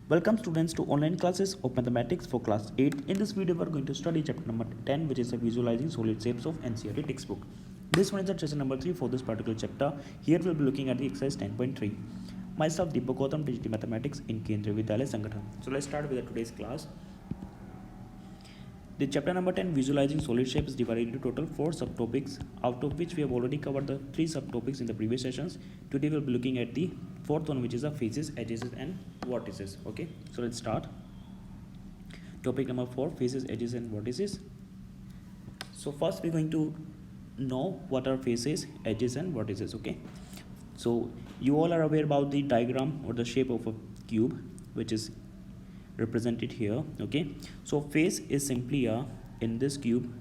Welcome students to online classes of mathematics for class 8. In this video we are going to study chapter number 10, which is a visualizing solid shapes of NCERT textbook. This one is the session number 3 for this particular chapter. Here we will be looking at the exercise 10.3. Myself Deepak Gautam, Digital Mathematics in Kendriya Vidyalaya Sangathan. So let's start with today's class. The chapter number 10, visualizing solid shapes, is divided into total 4 subtopics, out of which we have already covered the 3 subtopics in the previous sessions. Today we will be looking at the fourth one, which is the faces, edges and vertices. Okay, so let's start. Topic number 4, faces, edges and vertices. So first we're going to know what are faces, edges and vertices. Okay, so you all are aware about the diagram or the shape of a cube, which is represented here. Okay, so face is simply in this cube,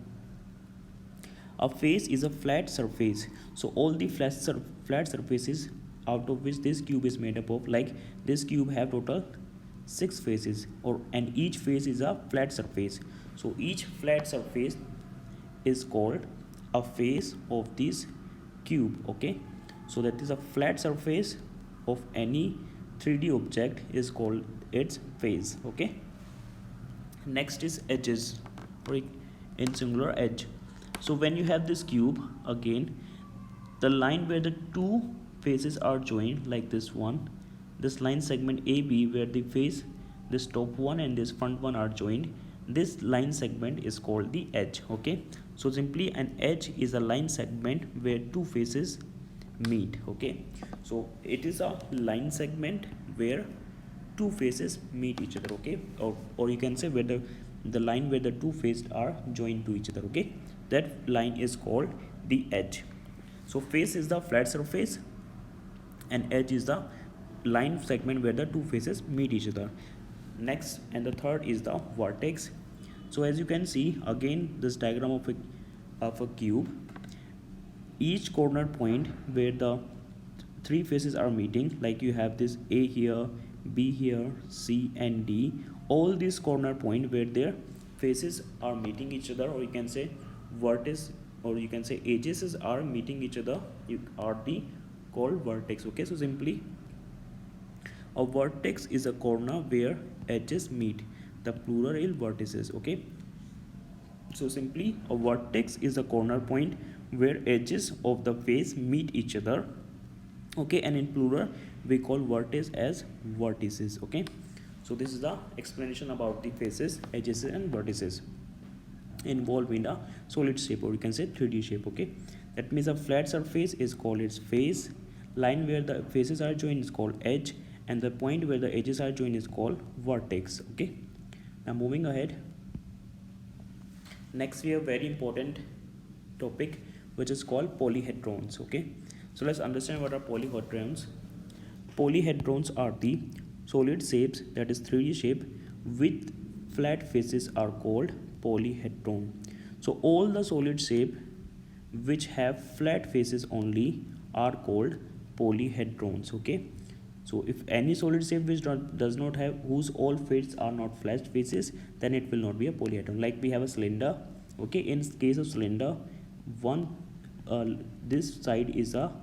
a face is a flat surface. So all the flat surfaces out of which this cube is made up of, like this cube have total 6 faces, and each face is a flat surface. So each flat surface is called a face of this cube. Okay, so that is a flat surface of any 3D object is called its face. Okay, next is edges, or in singular edge. So when you have this cube, again the line where the two faces are joined, like this one, this line segment AB, where the face, this top one and this front one are joined, this line segment is called the edge. Okay, so simply an edge is a line segment where two faces meet. Okay, so it is a line segment where two faces meet each other. Okay, or you can say where the line where the two faces are joined to each other. Okay, that line is called the edge. So face is the flat surface and edge is the line segment where the two faces meet each other. Next, and the third is the vertex. So as you can see, again this diagram of a cube, each corner point where the three faces are meeting, like you have this A here, B here, C and D, all these corner point where their faces are meeting each other, or you can say vertex, or you can say edges are meeting each other, you are the called vertex. Okay, so simply a vertex is a corner where edges meet, the plural is vertices. Okay, so simply a vertex is a corner point where edges of the face meet each other. Okay, and in plural we call vertex as vertices. Okay, so this is the explanation about the faces, edges and vertices involved in a solid shape, or you can say 3D shape. Okay, that means a flat surface is called its face, line where the faces are joined is called edge, and the point where the edges are joined is called vertex. Okay, now moving ahead, next we have very important topic which is called polyhedrons. Okay, so let's understand what are polyhedrons. Polyhedrons are the solid shapes, that is 3D shape, with flat faces are called polyhedron. So all the solid shape which have flat faces only are called polyhedrons. Okay, so if any solid shape which does not have, whose all faces are not flat faces, then it will not be a polyhedron. Like we have a cylinder. Okay, in case of cylinder, one this side is a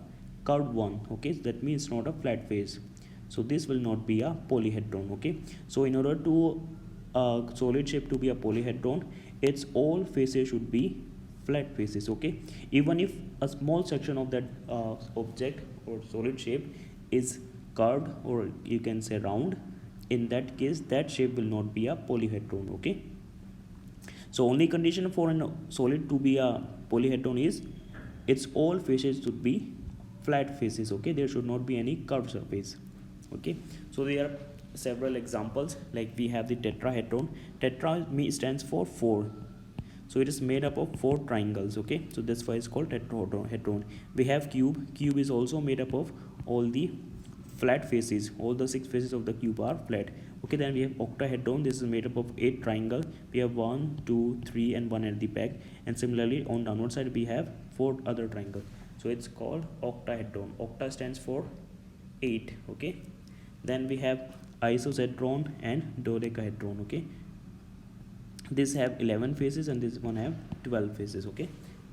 curved one. Okay, so that means it's not a flat face, so this will not be a polyhedron. Okay, so in order to solid shape to be a polyhedron, its all faces should be flat faces. Okay, even if a small section of that object or solid shape is curved, or you can say round, in that case that shape will not be a polyhedron. Okay, so only condition for a solid to be a polyhedron is its all faces should be flat faces. Okay, there should not be any curved surface. Okay, so there are several examples, like we have the tetrahedron. Tetra stands for 4, so it is made up of 4 triangles. Okay, so that's why it's called tetrahedron. We have cube is also made up of all the flat faces, all the 6 faces of the cube are flat. Okay, then we have octahedron. This is made up of 8 triangle. We have 1, 2, 3 and 1 at the back, and similarly on downward side we have 4 other triangle, so it's called octahedron. Octa stands for 8. Okay, then we have isohedron and dodecahedron. Okay, this have 11 faces and this one have 12 faces. Okay,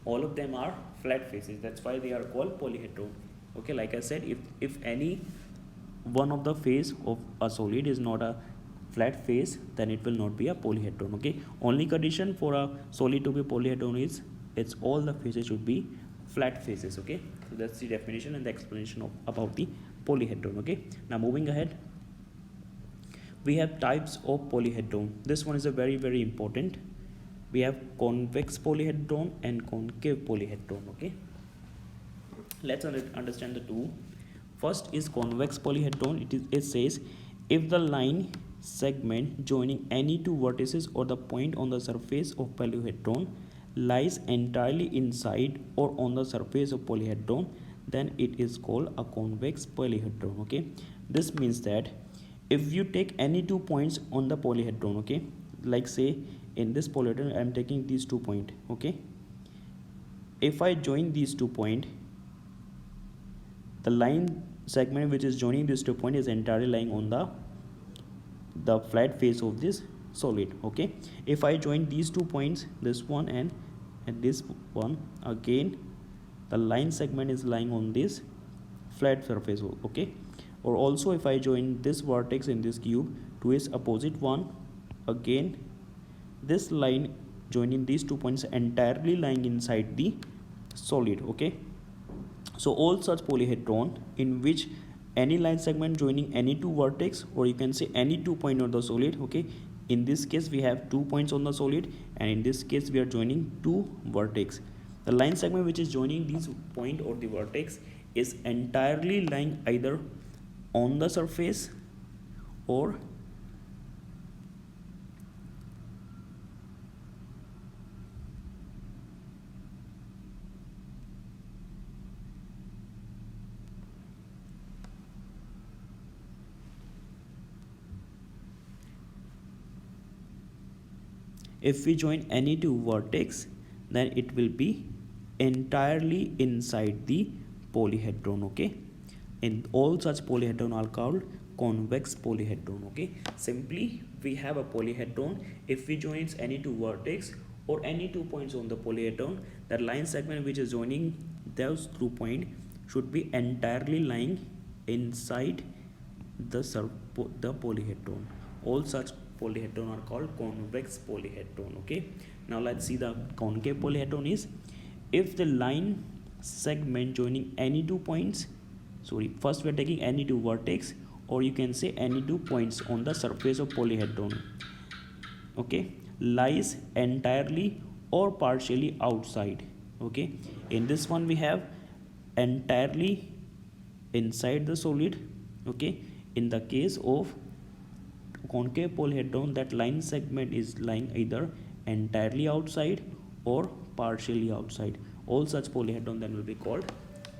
all of them are flat faces, that's why they are called polyhedron. Okay, like I said, if any one of the face of a solid is not a flat face, then it will not be a polyhedron. Okay, only condition for a solid to be polyhedron is its all the faces should be flat faces. Okay, so that's the definition and the explanation of about the polyhedron. Okay, now moving ahead, we have types of polyhedron. This one is a very important. We have convex polyhedron and concave polyhedron. Okay, let's understand the two. First is convex polyhedron. It says if the line segment joining any two vertices or the point on the surface of polyhedron lies entirely inside or on the surface of polyhedron, then it is called a convex polyhedron. Okay, this means that if you take any 2 points on the polyhedron, okay, like say in this polyhedron I am taking these 2 points. Okay, if I join these 2 points, the line segment which is joining these 2 points is entirely lying on the flat face of this solid. Okay, if I join these 2 points, this one and this one, again the line segment is lying on this flat surface. Okay, or also if I join this vertex in this cube to its opposite one, again this line joining these 2 points entirely lying inside the solid. Okay, so all such polyhedron in which any line segment joining any two vertex, or you can say any 2 point on the solid. Okay, in this case we have 2 points on the solid, and in this case we are joining 2 vertex. The line segment which is joining these point or the vertex is entirely lying either on the surface or if we join any two vertex, then it will be entirely inside the polyhedron. Okay, and all such polyhedron are called convex polyhedron. Okay, simply we have a polyhedron. If we join any two vertex or any 2 points on the polyhedron, that line segment which is joining those 2 points should be entirely lying inside the polyhedron. All such polyhedron are called convex polyhedron. Okay, now let's see the concave polyhedron is if the line segment joining any 2 points, first we are taking any 2 vertex, or you can say any 2 points on the surface of polyhedron. Okay, lies entirely or partially outside. Okay, in this one we have entirely inside the solid. Okay, in the case of concave polyhedron, that line segment is lying either entirely outside or partially outside. All such polyhedron then will be called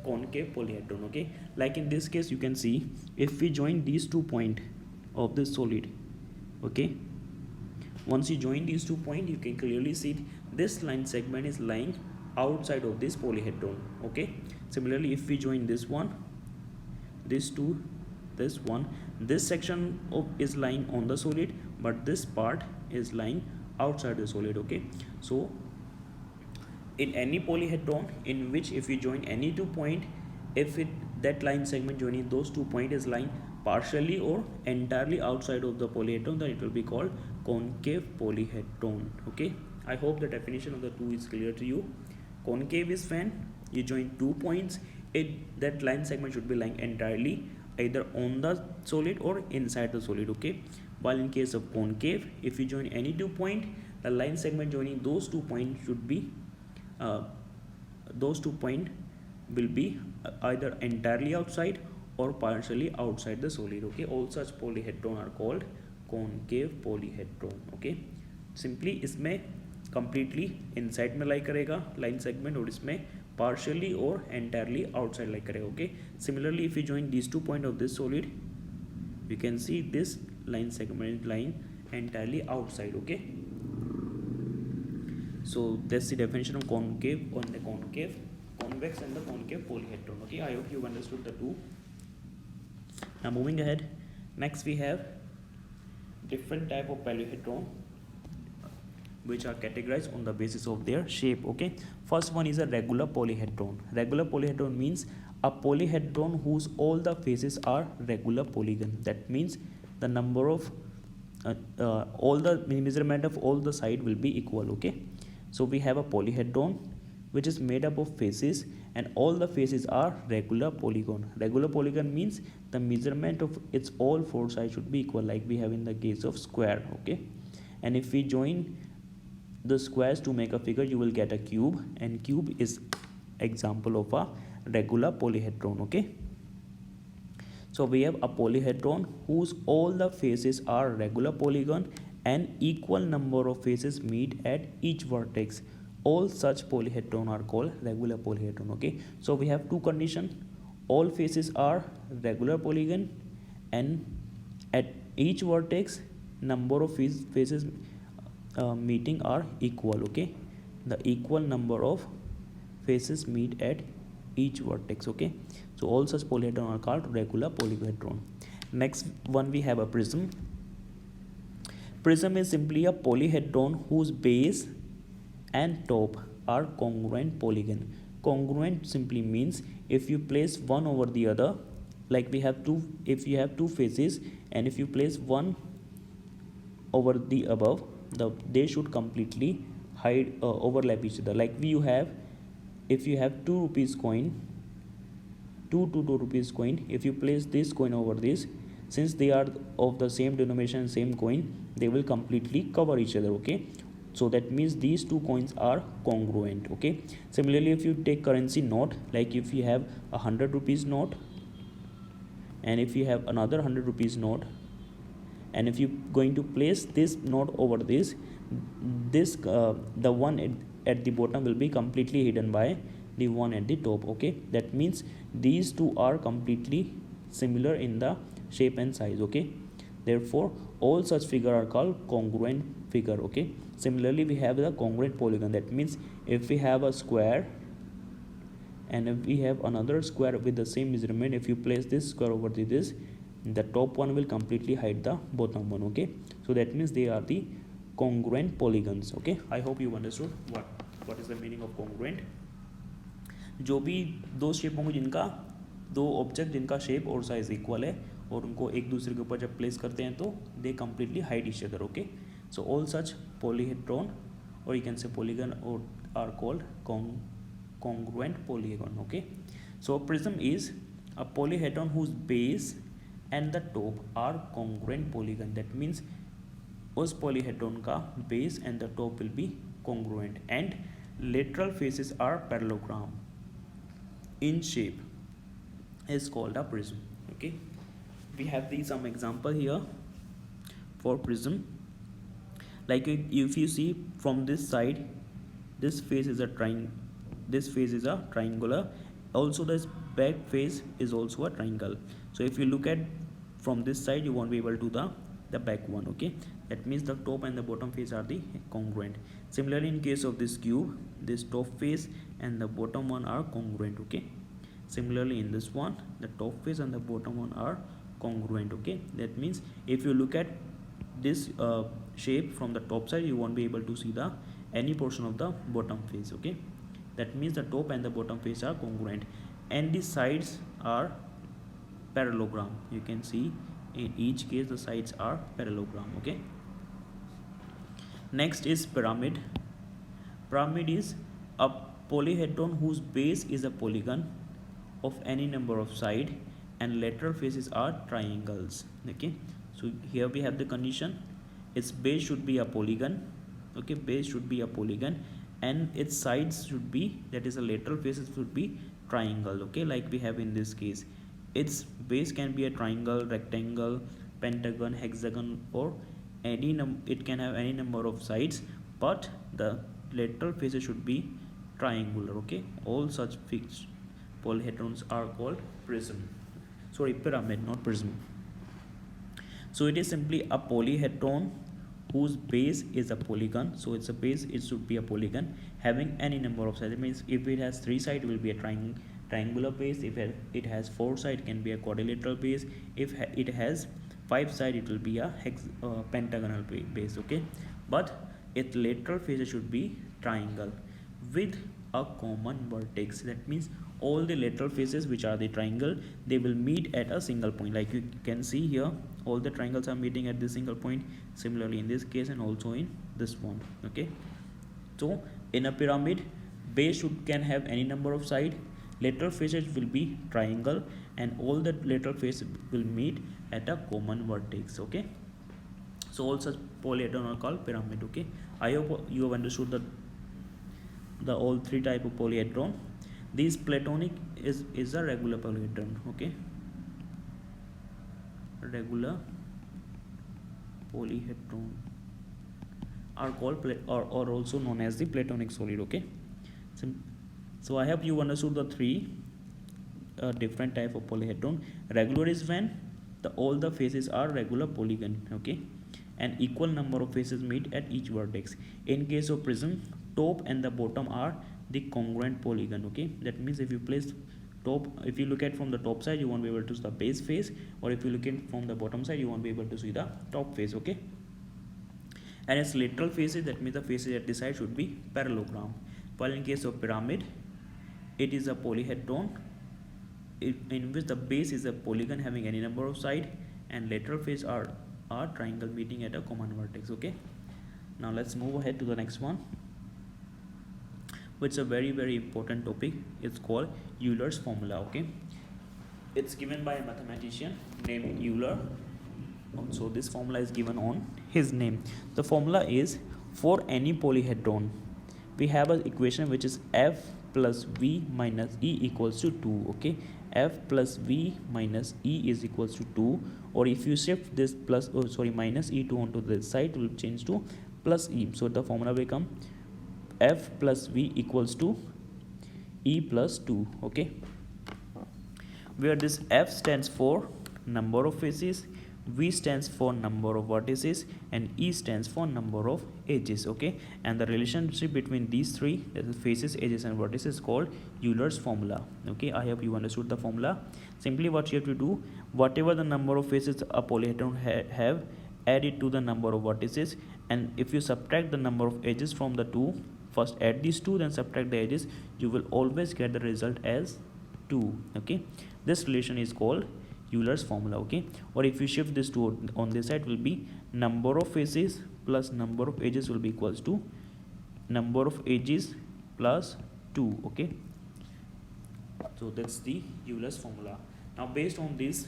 concave polyhedron. Okay, like in this case you can see if we join these 2 points of this solid. Okay, once you join these 2 points, you can clearly see this line segment is lying outside of this polyhedron. Okay, similarly if we join this one, this two, this one, this section is lying on the solid, but this part is lying outside the solid. Okay, so in any polyhedron in which if you join any 2 point, if that line segment joining those 2 point is lying partially or entirely outside of the polyhedron, then it will be called concave polyhedron. Okay, I hope the definition of the two is clear to you. Concave is when you join 2 points, that line segment should be lying entirely either on the solid or inside the solid. Okay, while in case of concave, if you join any 2 point, the line segment joining those 2 points should be those 2 points will be either entirely outside or partially outside the solid. Okay, all such polyhedron are called concave polyhedron. Okay, simply इसमें completely inside में lie करेगा line segment, और इसमें partially or entirely outside lie करेगा. Okay, similarly if we join these 2 points of this solid, we can see this line segment lying entirely outside. Okay, so that's the definition of concave on the concave, convex and the concave polyhedron. Okay, I hope you understood the two. Now moving ahead, next we have different type of polyhedron which are categorized on the basis of their shape. Okay, first one is a regular polyhedron. Regular polyhedron means a polyhedron whose all the faces are regular polygon. That means the number of all the measurement of all the side will be equal. Okay, so we have a polyhedron which is made up of faces, and all the faces are regular polygon. Regular polygon means the measurement of its all four sides should be equal, like we have in the case of square. Okay, and if we join the squares to make a figure, you will get a cube, and cube is example of a regular polyhedron. Okay, so we have a polyhedron whose all the faces are regular polygon and equal number of faces meet at each vertex. All such polyhedron are called regular polyhedron. Okay, so we have two conditions: all faces are regular polygon, and at each vertex number of faces meeting are equal. Okay, the equal number of faces meet at each vertex. Okay, so all such polyhedron are called regular polyhedron. Next one, we have a prism. Prism is simply a polyhedron whose base and top are congruent polygon. Congruent simply means if you place one over the other, like we have two, if you have two faces and if you place one over the above, they should completely hide overlap each other. Like you have, if you have 2 rupees coin, 2 rupees coin, if you place this coin over this, since they are of the same denomination, same coin, they will completely cover each other. Okay, so that means these two coins are congruent. Okay, similarly if you take currency note, like if you have 100 rupees note and if you have another 100 rupees note, and if you going to place this note over this, the one at the bottom will be completely hidden by the one at the top. Okay, that means these two are completely similar in the shape and size. Okay, therefore all such figure are called congruent figure. Okay, similarly we have the congruent polygon. That means if we have a square and if we have another square with the same measurement, if you place this square over this, the top one will completely hide the bottom one. Okay, so that means they are the congruent polygons. Okay, I hope you understood what is the meaning of congruent. जो भी दो shape होंगे जिनका, दो object जिनका shape और size equal है और उनको एक दूसरे के ऊपर जब प्लेस करते हैं तो they completely hide each other. Okay, so all such polyhedron or you can say polygon or are called congruent polygon. Okay, so prism is a polyhedron whose base and the top are congruent polygon. That means उस polyhedron का base and the top will be congruent and lateral faces are parallelogram in shape is called a prism. Okay, we have some example here for prism. Like if you see from this side, this face is a triangular, also this back face is also a triangle. So if you look at from this side, you won't be able to the back one. Okay, that means the top and the bottom face are the congruent. Similarly in case of this cube, this top face and the bottom one are congruent. Okay, similarly in this one, the top face and the bottom one are congruent. Okay, that means if you look at this shape from the top side, you won't be able to see the any portion of the bottom face. Okay, that means the top and the bottom face are congruent and the sides are parallelogram. You can see in each case the sides are parallelogram. Okay, next is pyramid. Pyramid is a polyhedron whose base is a polygon of any number of side and lateral faces are triangles. Okay, so here we have the condition: its base should be a polygon. Okay, base should be a polygon and its sides should be, that is, the lateral faces should be triangle. Okay, like we have in this case, its base can be a triangle, rectangle, pentagon, hexagon, or it can have any number of sides, but the lateral faces should be triangular. Okay, all such fixed polyhedrons are called prism. Sorry, pyramid, not prism. So it is simply a polyhedron whose base is a polygon. So it's a base, it should be a polygon having any number of sides. It means if it has 3 sides, it will be a triangular base. If it has 4 sides, it can be a quadrilateral base. If it has 5 sides, it will be a pentagonal base. Okay, but its lateral faces should be triangle with a common vertex. That means all the lateral faces which are the triangle, they will meet at a single point. Like you can see here, all the triangles are meeting at this single point. Similarly in this case and also in this one. Okay, so in a pyramid, base can have any number of sides, lateral faces will be triangle, and all the lateral faces will meet at a common vertex. Okay, so all such polyhedron are called pyramid. Okay, I hope you have understood the all three type of polyhedron. This platonic is a regular polyhedron. Okay, regular polyhedron are called or also known as the platonic solid. Okay, so I hope you understood the three different type of polyhedron. Regular is when all the faces are regular polygon. Okay, and equal number of faces meet at each vertex. In case of prism, top and the bottom are the congruent polygon. Okay, that means if you place top, if you look at from the top side, you won't be able to see the base face, or if you look at from the bottom side, you won't be able to see the top face. Okay, and its lateral faces, that means the faces at the side should be parallelogram. While in case of pyramid, it is a polyhedron in which the base is a polygon having any number of sides, and lateral face are triangle meeting at a common vertex. Okay, now let's move ahead to the next one, which is a very important topic. It's called Euler's formula. Okay, it's given by a mathematician named Euler. So this formula is given on his name. The formula is, for any polyhedron we have an equation which is f plus v minus e equals to 2. Okay, f plus v minus e is equals to 2, or if you shift this minus e2 onto this side, it will change to plus e. So the formula will become f plus v equals to e plus 2. Okay, where this f stands for number of faces, v stands for number of vertices, and e stands for number of edges. Okay, and the relationship between these three, that is faces, edges and vertices, is called Euler's formula. Okay, I hope you understood the formula. Simply what you have to do, whatever the number of faces a polyhedron have, add it to the number of vertices, and if you subtract the number of edges from the two, first add these two, then subtract the edges, you will always get the result as 2. Okay, this relation is called Euler's formula. Okay, or if you shift this to on this side, will be number of faces plus number of edges will be equals to number of edges plus 2. Okay, so that's the Euler's formula. Now based on this,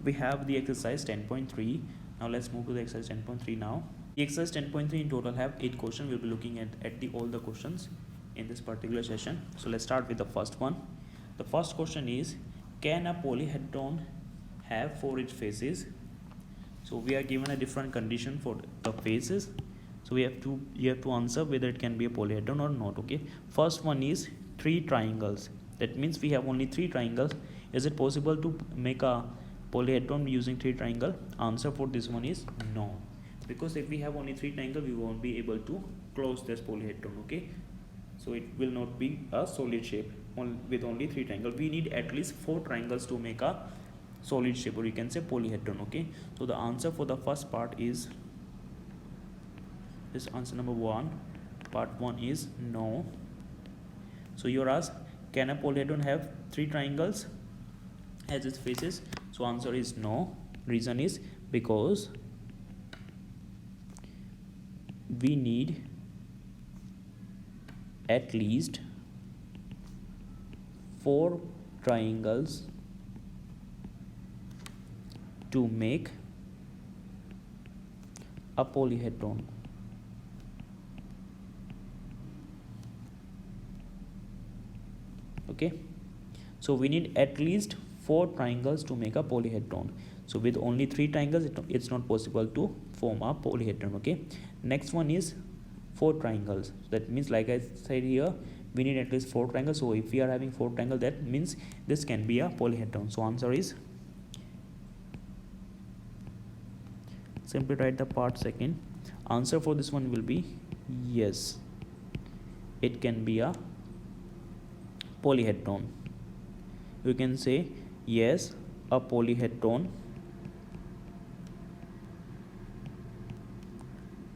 we have the exercise 10.3. now let's move to the exercise 10.3 now. The exercise 10.3 in total have 8 questions. We'll be looking at all the questions in this particular session. So let's start with the first one. The first question is, can a polyhedron have 4 each faces? So we are given a different condition for the faces, so you have to answer whether it can be a polyhedron or not. Okay, first one is 3 triangles. That means we have only 3 triangles. Is it possible to make a polyhedron using 3 triangles? Answer for this one is no, because if we have only 3 triangles, we won't be able to close this polyhedron. Okay, so it will not be a solid shape with only 3 triangles. We need at least 4 triangles to make a solid shape, or you can say polyhedron. Okay, so the answer for the first part is this answer number 1. Part 1 is no. So you're asked, can a polyhedron have 3 triangles as its faces? So answer is no. Reason is because we need at least 4 triangles to make a polyhedron. Okay, so we need at least 4 triangles to make a polyhedron. So with only 3 triangles, it's not possible to form a polyhedron. Okay, next one is 4 triangles. That means, like I said here, we need at least 4 triangles. So if we are having 4 triangles, that means this can be a polyhedron. So answer is, simply write the part second. Answer for this one will be yes, it can be a polyhedron. You can say yes, a polyhedron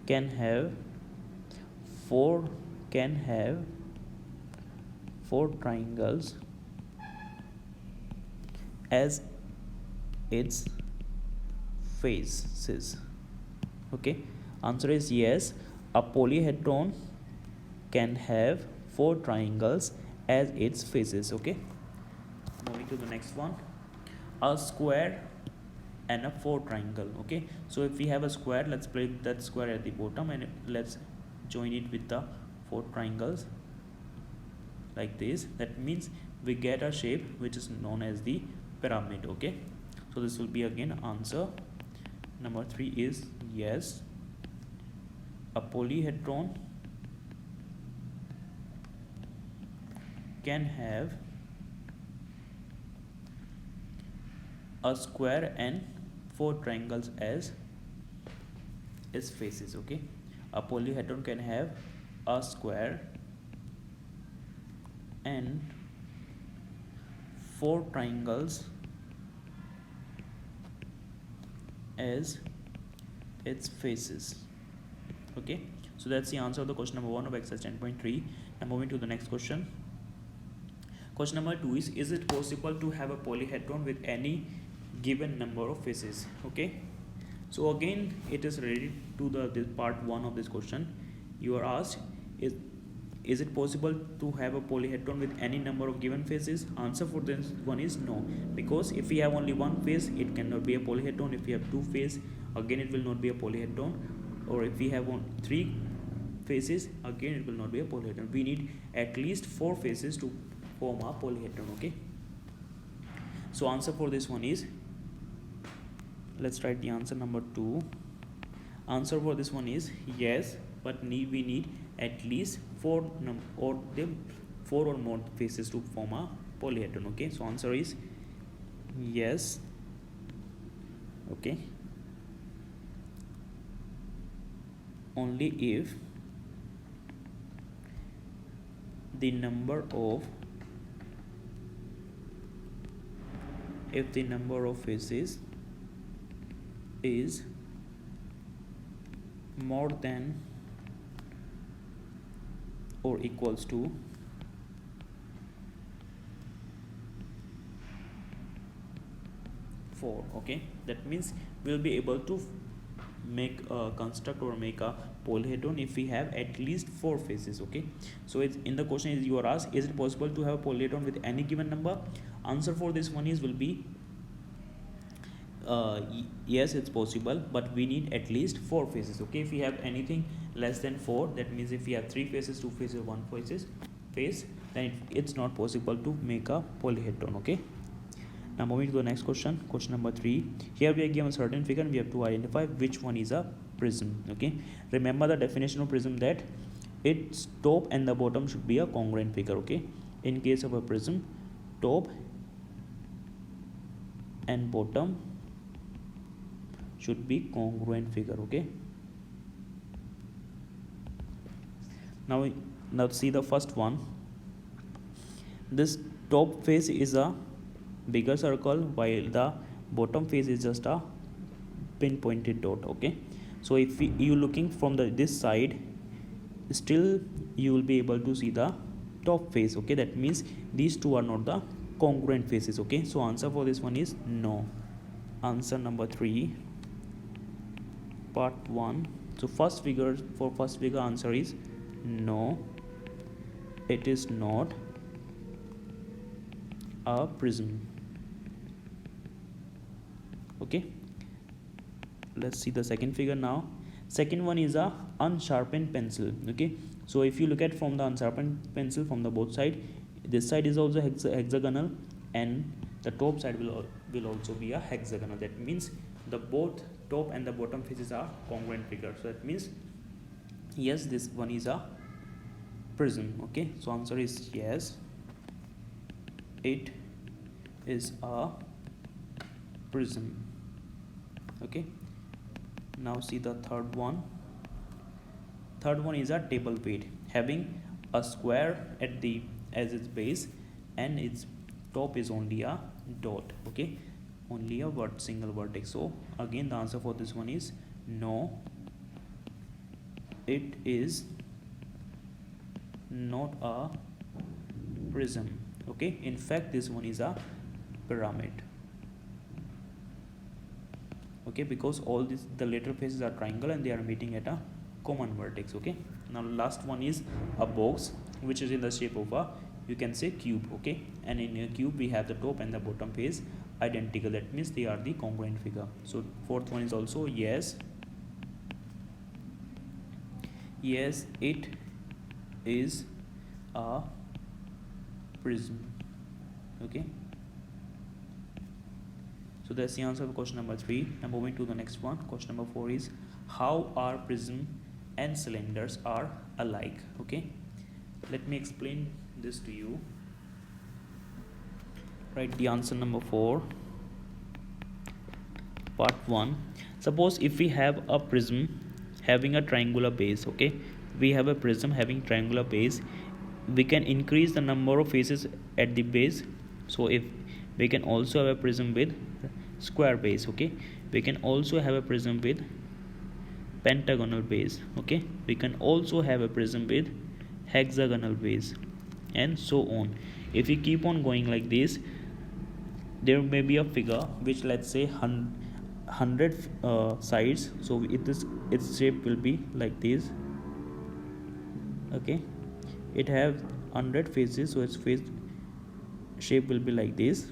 can have 4 triangles as its faces. Okay, answer is yes, a polyhedron can have 4 triangles as its faces. Okay, moving to the next one, a square and a 4 triangle. Okay, so if we have a square, let's place that square at the bottom and let's join it with the 4 triangles like this. That means we get a shape which is known as the pyramid. Okay, so this will be again answer number 3 is yes, a polyhedron can have a square and 4 triangles as its faces. Okay, a polyhedron can have a square and 4 triangles as its faces. Okay, so that's the answer of the question number 1 of exercise 10.3. Now moving to the next question. Question number 2 is it possible to have a polyhedron with any given number of faces? Okay, so again it is related to the part 1 of this question. You are asked, is it possible to have a polyhedron with any number of given faces? Answer for this one is no, because if we have only one face, it cannot be a polyhedron. If we have 2 faces, again it will not be a polyhedron. Or if we have 3 faces, again it will not be a polyhedron. We need at least 4 faces to form a polyhedron. Okay, so answer for this one is, let's write the answer number 2. Answer for this one is yes, but we need at least 4 or more faces to form a polyhedron. Okay, so answer is yes. Okay, only if the number of faces is more than or equals to 4. Okay, that means we'll be able to make a construct or make a polyhedron if we have at least 4 faces. Okay, so it's in the question is you are asked, is it possible to have a polyhedron with any given number? Answer for this one is will be yes, it's possible, but we need at least 4 faces. Okay, if we have anything less than 4, that means if we have 3 faces, 2 faces, 1 face, then it's not possible to make a polyhedron. Okay, now moving to the next question, question number 3. Here we are given a certain figure and we have to identify which one is a prism. Okay, remember the definition of prism, that its top and the bottom should be a congruent figure. Okay, in case of a prism, top and bottom should be congruent figure. Okay, now see the first one. This top face is a bigger circle while the bottom face is just a pinpointed dot. Okay, so if you looking from this side, still you will be able to see the top face. Okay, that means these two are not the congruent faces. Okay, so answer for this one is no. Answer number 3, part 1. So first figure answer is no, it is not a prism. Okay, let's see the second figure now. Second one is a unsharpened pencil. Okay, so if you look at from the unsharpened pencil from the both side, this side is also hexagonal and the top side will also be a hexagonal. That means the both top and the bottom faces are congruent figure. So that means yes, this one is a prism. Okay, so answer is yes, it is a prism. Okay, now see the third one. Third one is a table weight having a square as its base and its top is only a dot. Okay, only a single vertex. So again the answer for this one is no, it is not a prism. Okay, in fact this one is a pyramid. okay, because all these the lateral faces are triangle and they are meeting at a common vertex. Okay, now last one is a box which is in the shape of a, you can say, cube. Okay, and in a cube we have the top and the bottom face identical, that means they are the congruent figure. So fourth one is also yes, yes it is a prism. Okay, so that's the answer for question number 3. Now moving to the next one, question number 4 is how are prism and cylinders are alike. Okay, let me explain this to you. Write the answer number 4, part 1. Suppose if we have a prism having a triangular base. Okay, we have a prism having triangular base, we can increase the number of faces at the base. So if we can also have a prism with square base. Okay, we can also have a prism with pentagonal base. Okay, we can also have a prism with hexagonal base, and so on. If we keep on going like this, there may be a figure which, let's say, 100 sides. So its shape will be like this. Okay, it have 100 faces, so its face shape will be like this.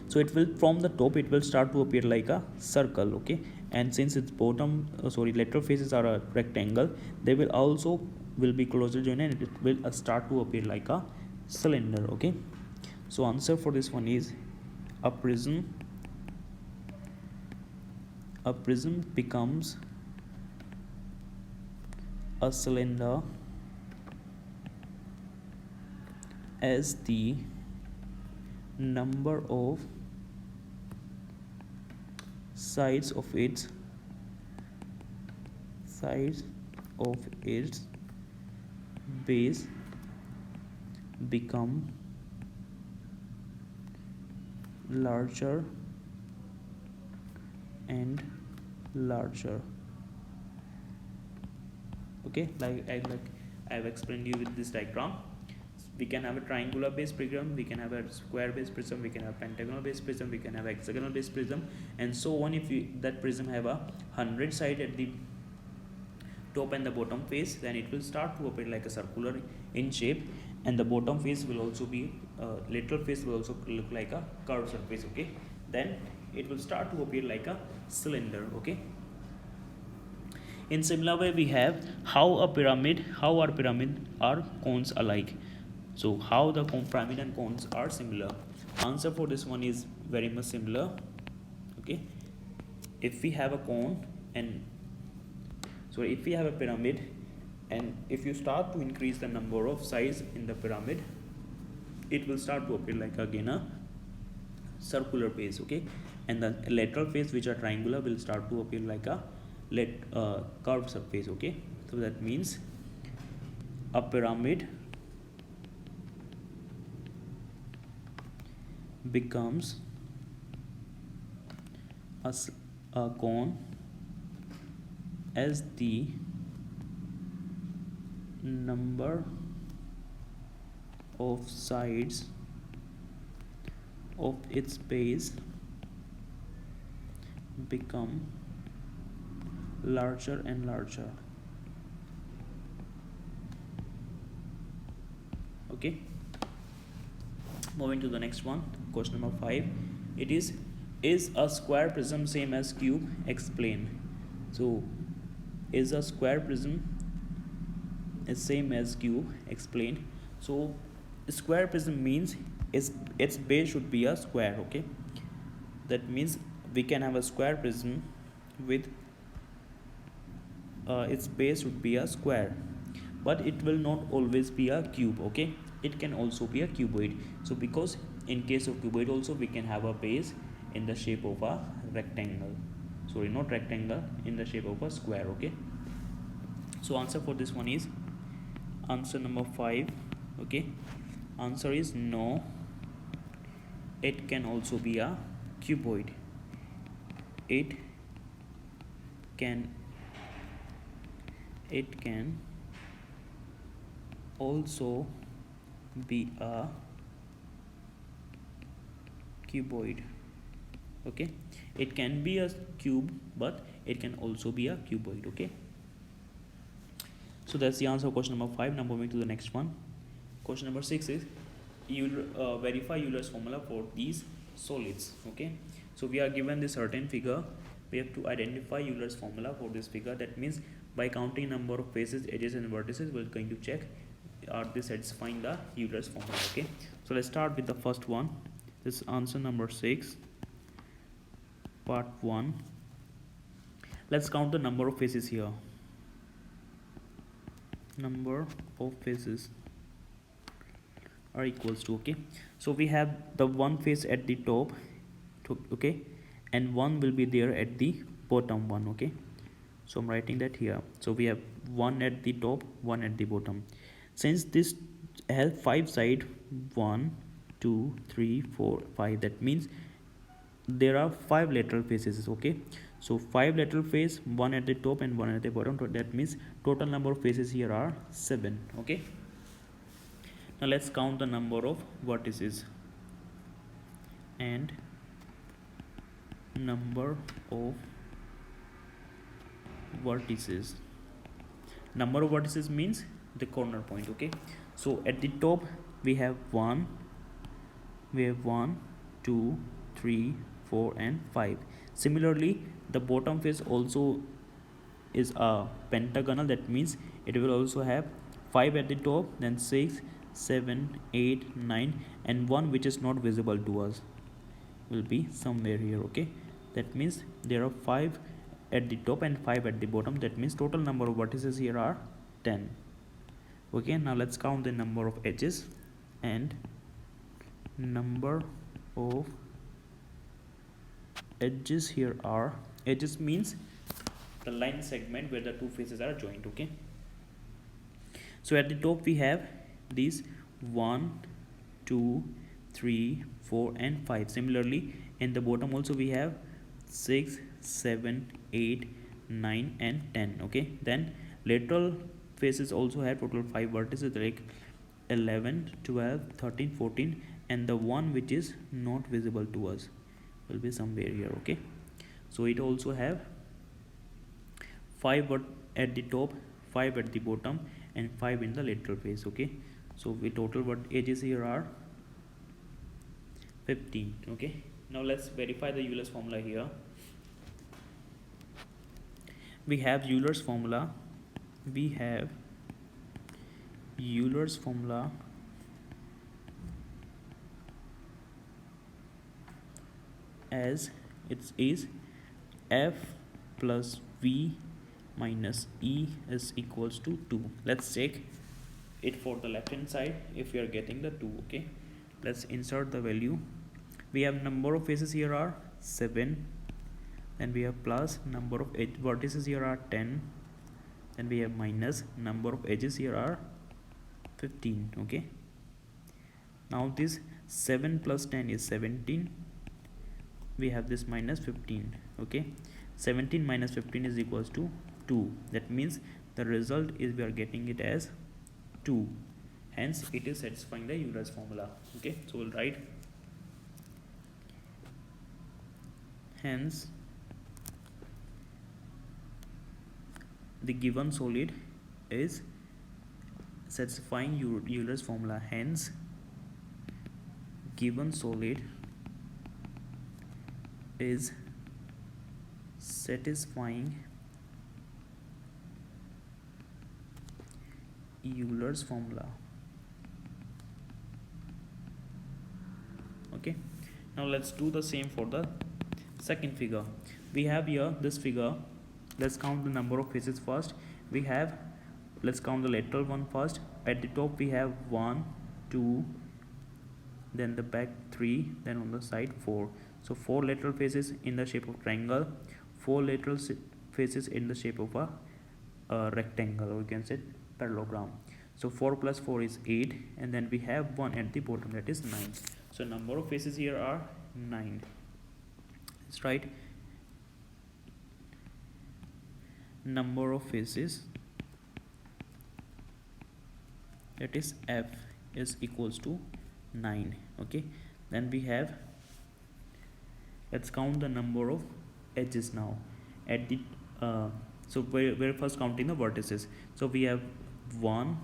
So it will, from the top it will start to appear like a circle. Okay, and since its bottom lateral faces are a rectangle, they will also will be closer joined and it will start to appear like a cylinder. Okay, so answer for this one is a prism becomes a cylinder as the number of sides of its base become larger and larger. Okay, I've explained you with this diagram. We can have a triangular based prism, we can have a square based prism, we can have pentagonal based prism, we can have hexagonal based prism, and so on. If that prism have a 100 side at the top and the bottom face, then it will start to appear like a circular in shape, and the bottom face will also be lateral face will also look like a curved surface. Okay, then it will start to appear like a cylinder. Okay, in similar way we have how our pyramid are cones alike. So how the pyramid and cones are similar. Answer for this one is very much similar. Okay, if we have a cone and if we have a pyramid, and if you start to increase the number of sides in the pyramid, it will start to appear like again a circular face. Okay, and the lateral face which are triangular will start to appear like a curved surface. Okay, so that means a pyramid becomes a cone as the number of sides of its base become larger and larger. Okay, moving to the next one, question number 5. It is a square prism same as cube? Explain. So is a square prism is same as cube? Explain. So square prism means its base should be a square. Okay, that means we can have a square prism with its base would be a square, but it will not always be a cube. Okay, it can also be a cuboid. So because in case of cuboid also we can have a base in the shape of a rectangle, sorry, not rectangle, in the shape of a square. Okay, so answer for this one is answer number 5. Okay, answer is no, it can also be a cuboid. It can also be a cuboid. Okay, It can be a cube, but it can also be a cuboid. Okay, so that's the answer of question number 5. Now moving to the next one. Question number 6 is you verify Euler's formula for these solids. Okay, so we are given this certain figure, we have to identify Euler's formula for this figure. That means by counting number of faces, edges and vertices, we're going to check are they satisfying the Euler's formula. Okay, so let's start with the first one. This is answer number 6, part 1. Let's count the number of faces here. Number of faces are equals to, okay, so we have the one face at the top, okay, and one will be there at the bottom one. Okay, so I'm writing that here. So we have one at the top, one at the bottom. Since this has 5 sides, 1 2 3 4 5, that means there are 5 lateral faces. Okay, so 5 lateral face, one at the top and one at the bottom. That means total number of faces here are 7. Okay, now let's count the number of vertices and number of vertices. Number of vertices means the corner point. Okay, so at the top we have 1 2 3 4 and 5. Similarly, the bottom face also is a pentagonal. That means it will also have 5 at the top, then 6 7 8 9, and one which is not visible to us will be somewhere here. Okay, that means there are 5 at the top and 5 at the bottom. That means total number of vertices here are 10. Okay, now let's count the number of edges and number of edges here are, edges means the line segment where the two faces are joined. Okay, so at the top we have these 1 2 3 4 and 5. Similarly, in the bottom also we have 6 7 8 9 and 10. Okay, then lateral faces also have total 5 vertices, like 11 12 13 14, and the one which is not visible to us will be somewhere here. Okay, so it also have 5 at the top, 5 at the bottom, and 5 in the lateral face. Okay, so we total what edges here are 15. Okay, now let's verify the Euler's formula here. We have Euler's formula, as it is F plus V minus E is equals to 2. Let's check it for the left hand side if we are getting the 2. Okay, let's insert the value. We have number of faces here are 7, then we have plus number of vertices here are 10, then we have minus number of edges here are 15. Okay, now this 7 plus 10 is 17, we have this minus 15. Okay, 17 minus 15 is equals to 2. That means the result is we are getting it as 2, hence it is satisfying the Euler's formula. Okay, so we'll write hence the given solid is satisfying Euler's formula. Hence given solid is satisfying Euler's formula. Okay, now let's do the same for the second figure. We have here this figure. Let's count the number of faces first. We have, let's count the lateral one first. At the top we have 1 2, then the back 3, then on the side 4. So 4 lateral faces in the shape of triangle, 4 lateral faces in the shape of a rectangle, or you can say parallelogram. So 4 plus 4 is 8, and then we have 1 at the bottom, that is 9. So number of faces here are 9. Let's write number of faces, that is F is equals to 9. Okay, then we have Let's count the number of edges now at the so we're first counting the vertices. So we have 1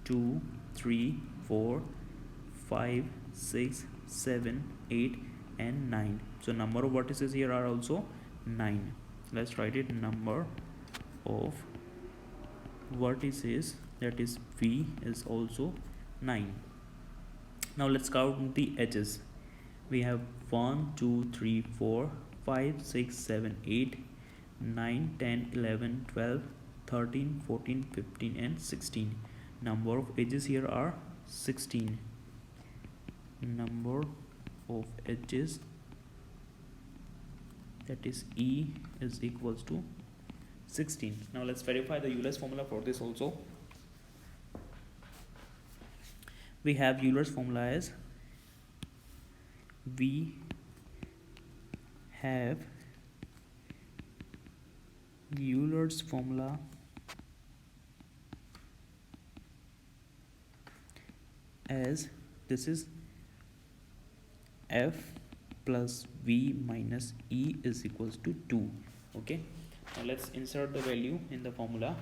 2 3 4 5 6 7 8 and 9. So number of vertices here are also 9. Let's write it. Number of vertices, that is V, is also 9. Now let's count the edges. We have 1 2 3 4 5 6 7 8 9 10 11 12 13 14 15 and 16. Number of edges here are 16. Number of edges, that is E, is equals to 16. Now let's verify the Euler's formula for this also. We have Euler's formula as we have Euler's formula as this is F plus V minus E is equals to 2. Okay, now let's insert the value in the formula.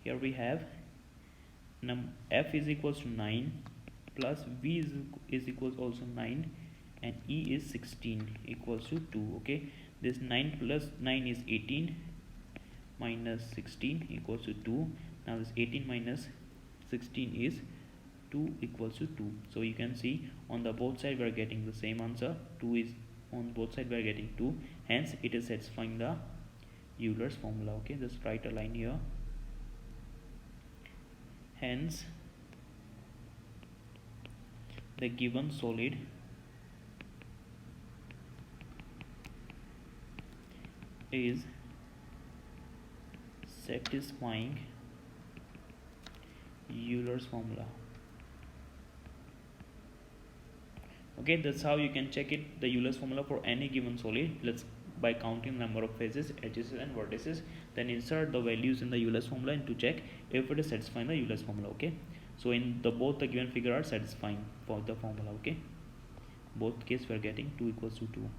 Here we have F is equals to 9 plus V is equals also 9 and E is 16 equals to 2. Okay, this 9 plus 9 is 18 minus 16 equals to 2. Now this 18 minus 16 is 2 equals to 2. So you can see on the both side we are getting the same answer. 2 is on both side we are getting 2, hence it is satisfying the Euler's formula. Okay, just write a line here. Hence the given solid is satisfying Euler's formula. Okay, that's how you can check it, the Euler's formula for any given solid. Let's by counting number of faces, edges and vertices, then insert the values in the Euler's formula and to check if it is satisfying the Euler's formula. Okay, so in the both the given figure are satisfying for the formula. Okay, both case we are getting 2 equals to 2.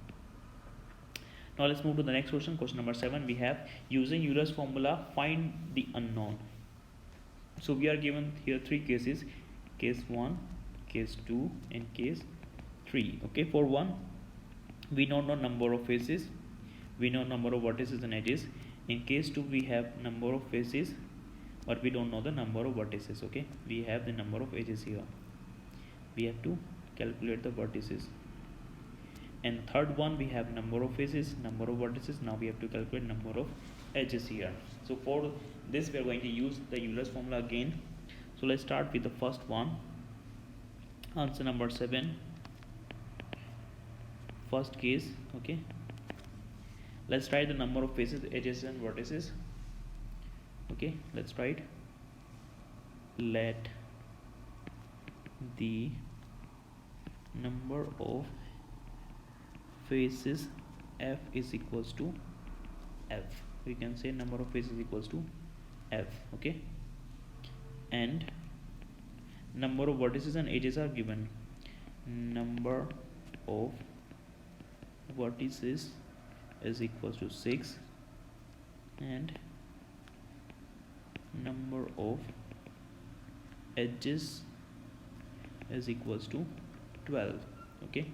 Now let's move to the next question. Question number 7. We have using Euler's formula find the unknown. So we are given here 3 cases: case 1, case 2 and case 3. Okay, for 1 we don't know number of faces, we know number of vertices and edges. In case 2 we have number of faces but we don't know the number of vertices. Okay, we have the number of edges here, we have to calculate the vertices. And third one we have number of faces, number of vertices, now we have to calculate number of edges here. So for this we are going to use the Euler's formula again. So let's start with the first one, answer number 7, first case. Okay, let's write the number of faces, edges and vertices. Okay, let's write let the number of faces F is equals to F. We can say number of faces equals to F. Okay, and number of vertices and edges are given. Number of vertices is equals to 6 and number of edges is equals to 12. Okay,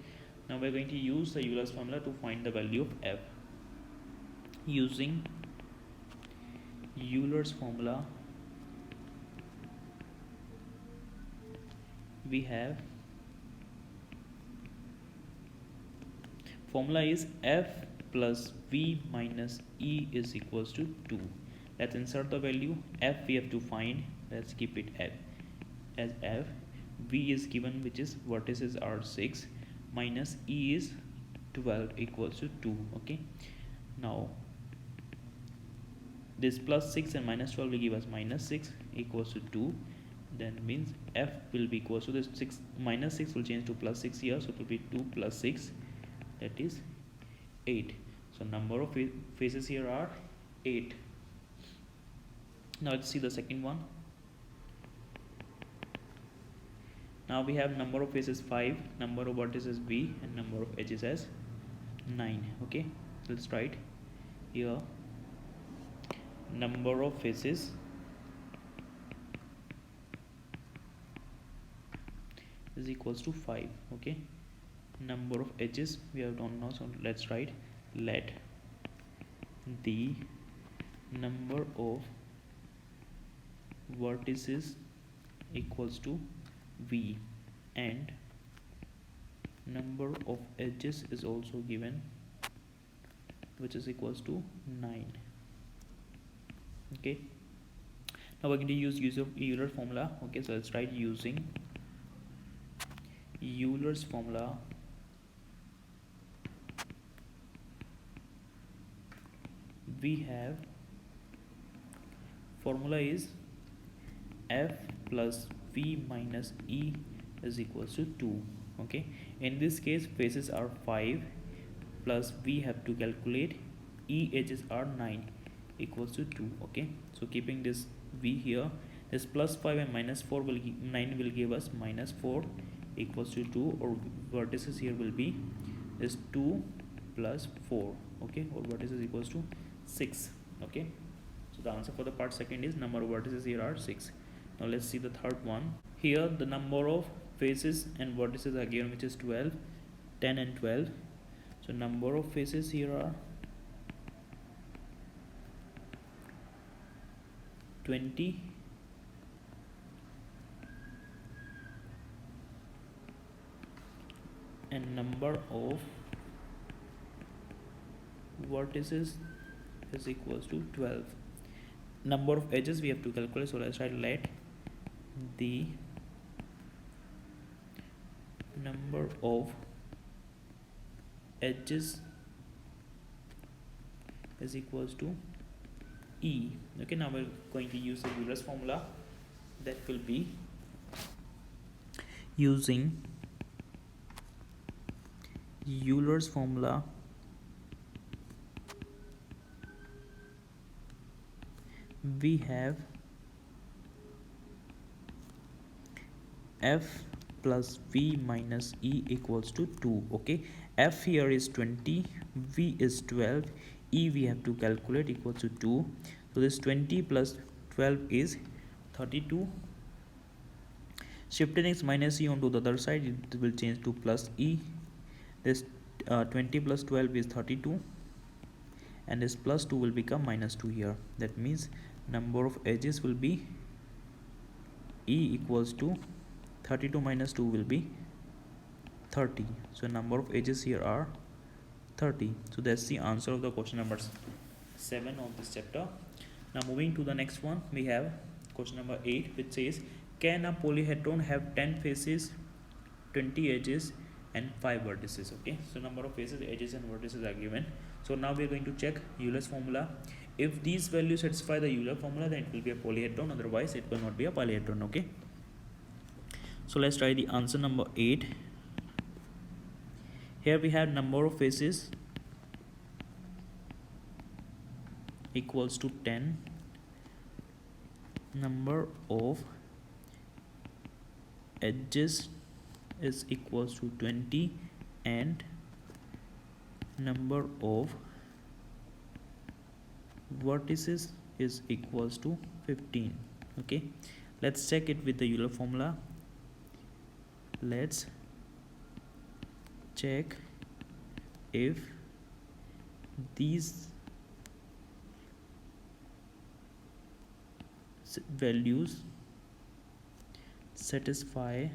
now we are going to use the Euler's formula to find the value of F. Using Euler's formula we have, formula is F plus V minus E is equals to 2. Let's insert the value. F we have to find, let's keep it F as F. V is given, which is vertices are 6 minus E is 12 equals to 2. Okay, now this plus 6 and minus 12 will give us minus 6 equals to 2. Then means F will be equals to this 6 minus 6 will change to plus 6 here, so it will be 2 plus 6, that is 8. So number of faces here are 8. Now let's see the second one. Now we have number of faces 5, number of vertices V and number of edges as 9. Okay, let's write here number of faces is equals to 5. Okay, number of edges we have done now, so let's write let the number of vertices equals to v and number of edges is also given, which is equals to 9. Okay, now we're going to use Euler formula. Okay, so let's write using Euler's formula we have formula is f plus v minus e is equals to 2. Okay, in this case faces are 5 plus we have to calculate e edges are 9 equals to 2. Okay, so keeping this v here, this plus 5 and minus 4 will 9 will give us minus 4 equals to 2, or vertices here will be is 2 plus 4. Okay, or vertices equals to 6. Okay, so the answer for the part second is number of vertices here are 6. Now let's see the third one. Here the number of faces and vertices are given, which is 12, 10 and 12. So number of faces here are 20 and number of vertices is equals to 12. Number of edges we have to calculate, so let's write let the number of edges is equals to e. Okay, now we're going to use the Euler's formula, that will be using Euler's formula we have f plus v minus e equals to 2. Okay, f here is 20, v is 12, e we have to calculate equals to 2. So this 20 plus 12 is 32. Shifting x minus e onto the other side, it will change to plus e. This 20 plus 12 is 32, and this plus 2 will become minus 2 here. That means number of edges will be e equals to 32 minus 2 will be 30. So number of edges here are 30. So that's the answer of the question number 7 of this chapter. Now moving to the next one, we have question number 8, which says can a polyhedron have 10 faces, 20 edges and 5 vertices? Okay, so number of faces, edges and vertices are given. So now we are going to check Euler's formula. If these values satisfy the Euler formula, then it will be a polyhedron, otherwise it will not be a polyhedron. Okay, so let's try the answer number 8. Here we have number of faces equals to 10, number of edges is equals to 20, and number of vertices is equals to 15. Okay, let's check it with the Euler formula. Let's check if these values satisfy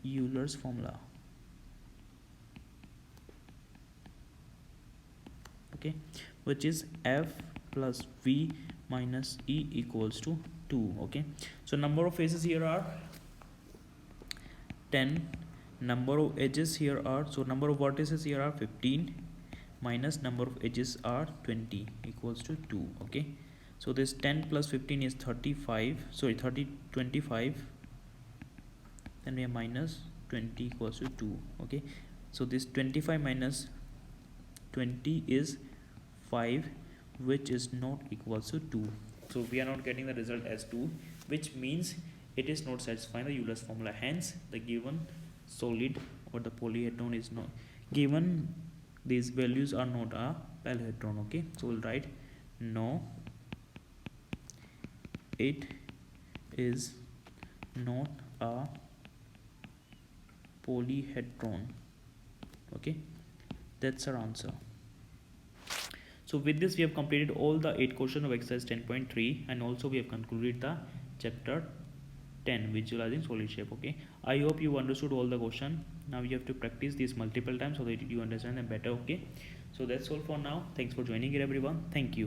Euler's formula. Okay, which is f plus v minus e equals to 2. Okay, so number of faces here are 10, number of edges here are, so number of vertices here are 15 minus number of edges are 20 equals to 2. Okay, so this 10 plus 15 is 35, sorry 25, then we have minus 20 equals to 2. Okay, so this 25 minus 20 is 5, which is not equals to 2. So we are not getting the result as 2, which means it is not satisfying the Euler's formula. Hence the given solid or the polyhedron is not given, these values are not a polyhedron. Okay, so we'll write no, it is not a polyhedron. Okay, that's our answer. So with this we have completed all the 8 questions of exercise 10.3, and also we have concluded the chapter 10, visualizing solid shape. Okay, I hope you understood all the question. Now you have to practice this multiple times so that you understand them better. Okay, so that's all for now. Thanks for joining it, everyone. Thank you.